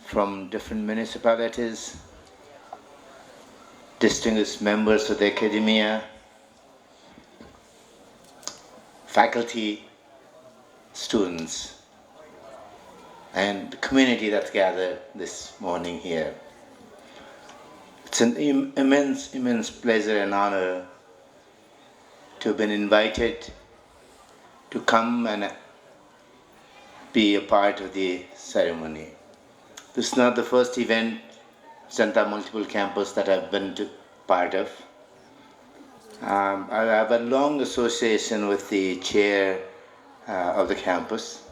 from different municipalities, distinguished members of the academia, faculty, students, and the community that's gathered this morning here. It's an immense pleasure and honor to have been invited to come and be a part of the ceremony. This is not the first event, Janta Multiple Campus, that I've been part of. I have a long association with the chair of the campus.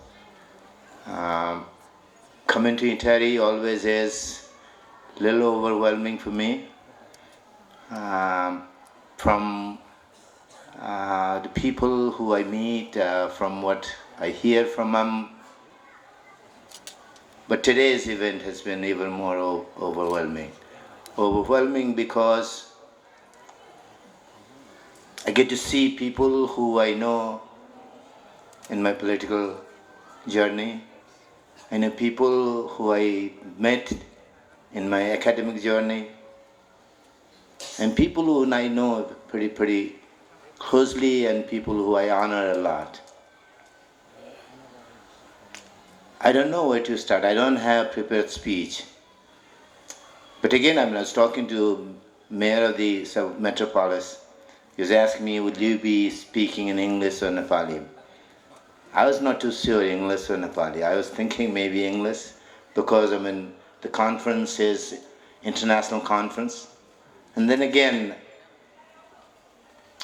Coming to Itahari always is a little overwhelming for me. From the people who I meet, from what I hear from them. But today's event has been even more overwhelming. Overwhelming because I get to see people who I know in my political journey. I know people who I met in my academic journey, and people who I know pretty closely, and people who I honor a lot. I don't know where to start. I don't have prepared speech. But again, I was talking to Mayor of the Metropolis. He was asking me, would you be speaking in English or Nepali? I was not too sure English or Nepali. I was thinking maybe English because the conference is international conference. And then again,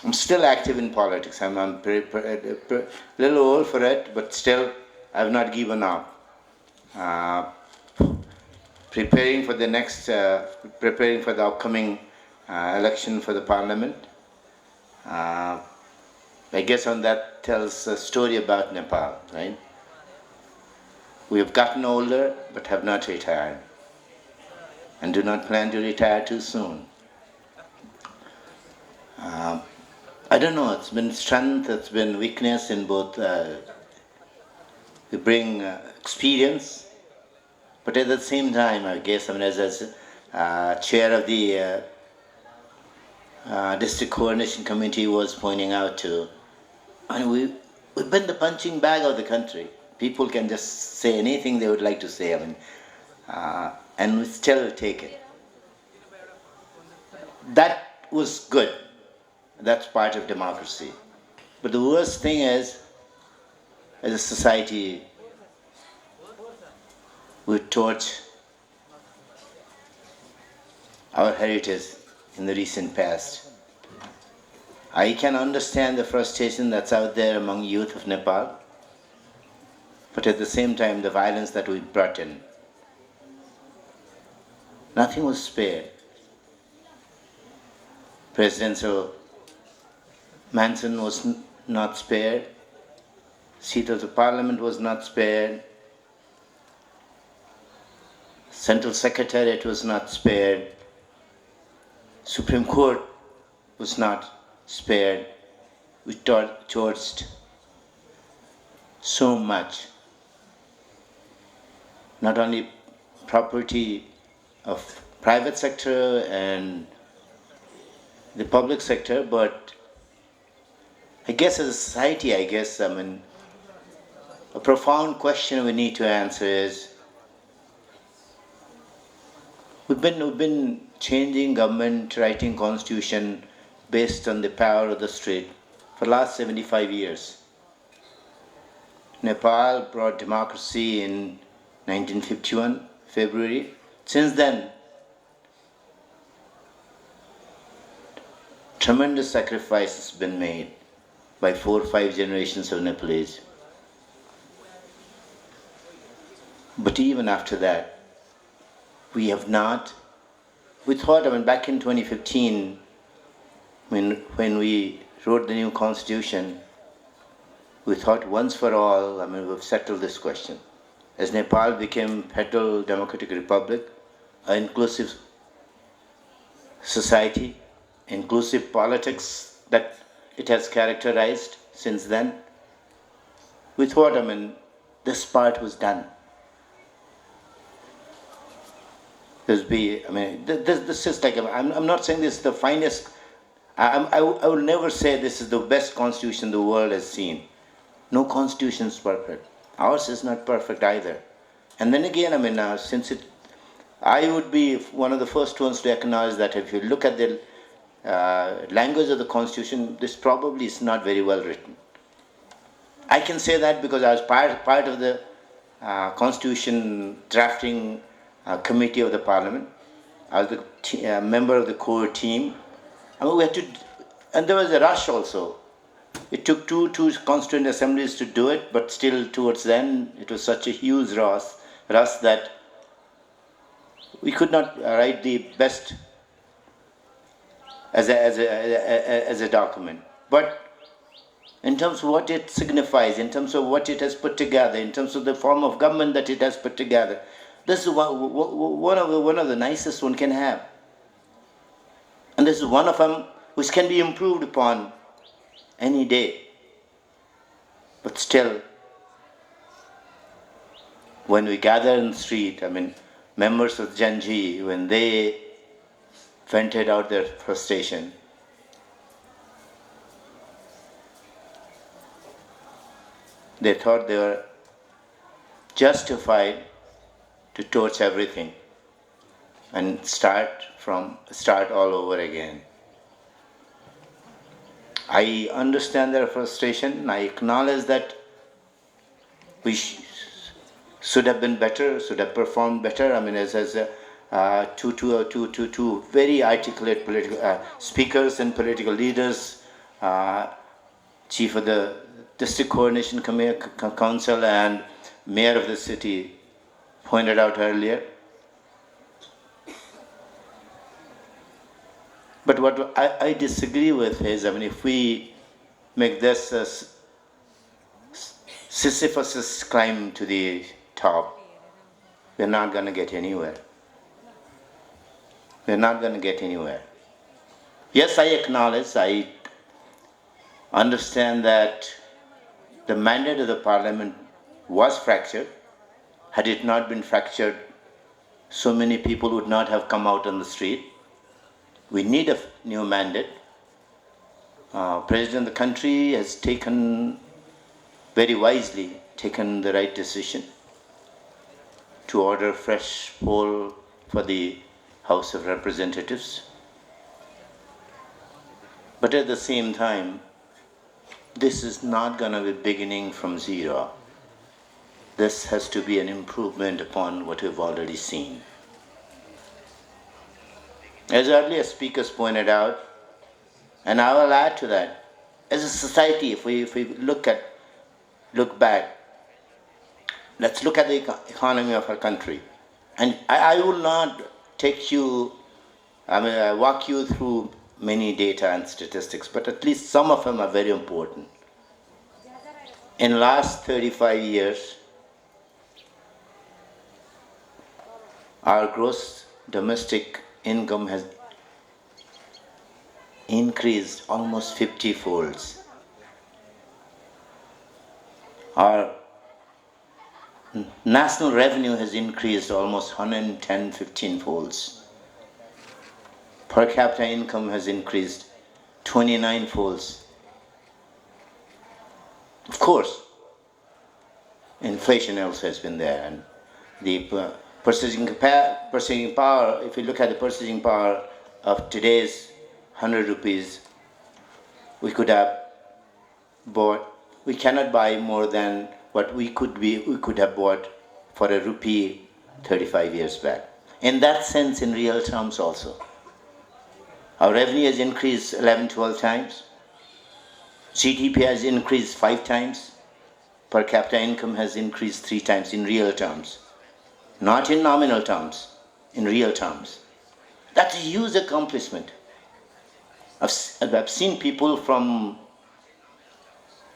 I'm still active in politics. I'm a little old for it, but still I've not given up. Preparing for the upcoming election for the parliament. I guess on that tells a story about Nepal, right? We have gotten older, but have not retired, and do not plan to retire too soon. I don't know, it's been strength, it's been weakness in both. We bring experience, but at the same time, I guess, as chair of the district coordination committee was pointing out to, we've been the punching bag of the country. People can just say anything they would like to say, and we still take it. That was good. That's part of democracy. But the worst thing is, as a society, we torch our heritage in the recent past. I can understand the frustration that's out there among youth of Nepal, but at the same time, the violence that we brought in. Nothing was spared. Presidential mansion was not spared. Seat of the parliament was not spared. Central Secretariat was not spared. Supreme Court was not spared. We torched so much. Not only property of private sector and the public sector, but I guess as a society, a profound question we need to answer is, we've been changing government, writing constitution based on the power of the street for the last 75 years. Nepal brought democracy in 1951, February. Since then, tremendous sacrifice has been made by 4 or 5 generations of Nepalese. But even after that, we thought, back in 2015, when we wrote the new constitution, we thought once for all, we've settled this question. As Nepal became Federal Democratic Republic, an inclusive society, inclusive politics that it has characterized since then, we thought, this part was done. This is like, I'm not saying this is the finest, I will never say this is the best constitution the world has seen. No constitution is perfect. Ours is not perfect either. And then again, I would be one of the first ones to acknowledge that if you look at the language of the constitution, this probably is not very well written. I can say that because I was part of the constitution drafting committee of the parliament. I was the member of the core team. We had to, and there was a rush also. It took two constituent assemblies to do it, but still towards the end, it was such a huge rush that we could not write the best as a document. But in terms of what it signifies, in terms of what it has put together, in terms of the form of government that it has put together, this is one of the nicest one can have. And this is one of them which can be improved upon any day. But still, when we gather in the street, members of Gen Z, when they vented out their frustration, they thought they were justified to torch everything and start all over again. I understand their frustration. I acknowledge that we should have been better, should have performed better. As two very articulate political speakers and political leaders, chief of the District Coordination Council and mayor of the city pointed out earlier. But what I disagree with is, if we make this a Sisyphus climb to the top, we're not going to get anywhere. We're not going to get anywhere. Yes, I acknowledge, I understand that the mandate of the parliament was fractured. Had it not been fractured, so many people would not have come out on the street. We need a new mandate. President of the country has very wisely taken the right decision to order fresh poll for the House of Representatives. But at the same time, this is not going to be beginning from zero. This has to be an improvement upon what we've already seen. As earlier speakers pointed out, and I will add to that, as a society, if we look back, let's look at the economy of our country. And I will not walk you through many data and statistics, but at least some of them are very important. In the last 35 years, our gross domestic income has increased almost 50 folds. Our national revenue has increased almost 110-15 folds. Per capita income has increased 29 folds. Of course, inflation also has been there, and the purchasing power, if you look at the purchasing power of today's 100 rupees, we cannot buy more than what we could have bought for a rupee 35 years back. In that sense, in real terms also, our revenue has increased 11-12 times. GDP has increased 5 times. Per capita income has increased 3 times in real terms. Not in nominal terms, in real terms. That's a huge accomplishment. I've seen people from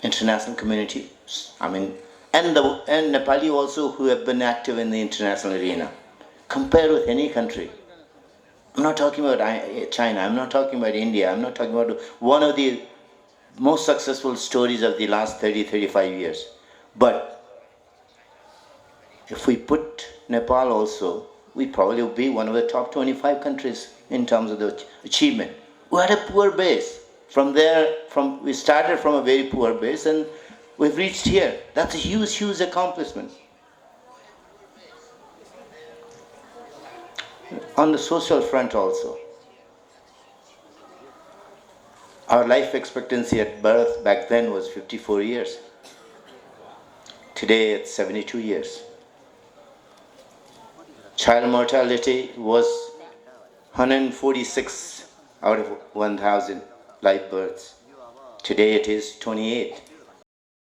international community, and Nepali also, who have been active in the international arena. Compare with any country. I'm not talking about China, I'm not talking about India, I'm not talking about one of the most successful stories of the last 30-35 years. But if we put Nepal also we probably would be one of the top 25 countries in terms of the achievement. We had a poor base. We started from a very poor base and we've reached here. That's a huge, huge accomplishment. On the social front also, our life expectancy at birth back then was 54 years. Today it's 72 years. Child mortality was 146 out of 1,000 live births. Today it is 28.